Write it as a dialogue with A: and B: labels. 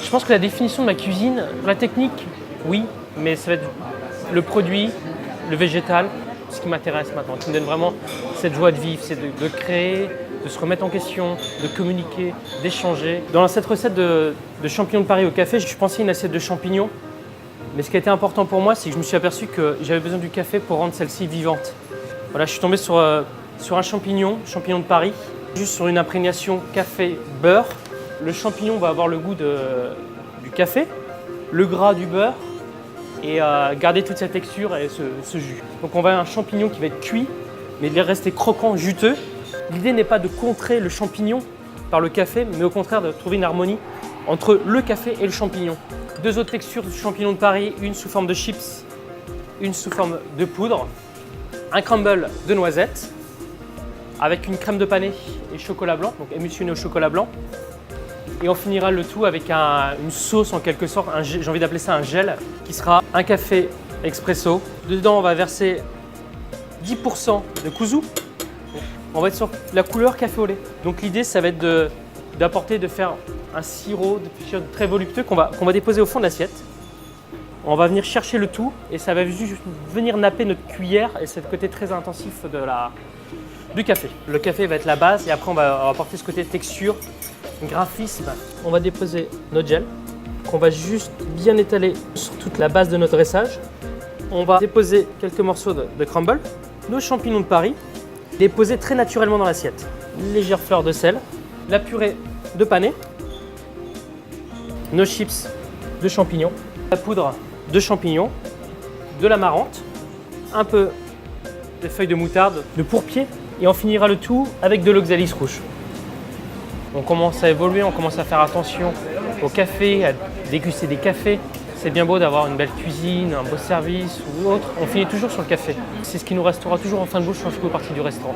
A: Je pense que la définition de ma cuisine, la technique, oui, mais ça va être le produit, le végétal, ce qui m'intéresse maintenant, qui me donne vraiment cette joie de vivre, c'est de créer, de se remettre en question, de communiquer, d'échanger. Dans cette recette de champignons de Paris au café, je pensais à une assiette de champignons, mais ce qui a été important pour moi, c'est que je me suis aperçu que j'avais besoin du café pour rendre celle-ci vivante. Voilà, je suis tombé sur un champignon de Paris, juste sur une imprégnation café-beurre. Le champignon va avoir le goût du café, le gras du beurre et garder toute sa texture et ce jus. Donc on va avoir un champignon qui va être cuit, mais il va rester croquant, juteux. L'idée n'est pas de contrer le champignon par le café, mais au contraire de trouver une harmonie entre le café et le champignon. Deux autres textures du champignon de Paris, une sous forme de chips, une sous forme de poudre. Un crumble de noisettes avec une crème de panais et chocolat blanc, donc émulsionné au chocolat blanc. Et on finira le tout avec une sauce en quelque sorte, j'ai envie d'appeler ça un gel, qui sera un café expresso. Dedans, on va verser 10% de kuzu. On va être sur la couleur café au lait. Donc l'idée, ça va être de faire un sirop de très voluptueux qu'on va déposer au fond de l'assiette. On va venir chercher le tout et ça va juste venir napper notre cuillère et c'est le côté très intensif du café. Le café va être la base et après on va apporter ce côté texture, graphisme. On va déposer notre gel qu'on va juste bien étaler sur toute la base de notre dressage. On va déposer quelques morceaux de crumble, nos champignons de Paris, les poser très naturellement dans l'assiette. Une légère fleur de sel, la purée de panais, nos chips de champignons, la poudre de champignons, de l'amarante, un peu de feuilles de moutarde, de pourpier et on finira le tout avec de l'oxalis rouge. On commence à évoluer, on commence à faire attention au café, à déguster des cafés. C'est bien beau d'avoir une belle cuisine, un beau service ou autre. On finit toujours sur le café. C'est ce qui nous restera toujours en fin de bouche quand je fais partie du restaurant.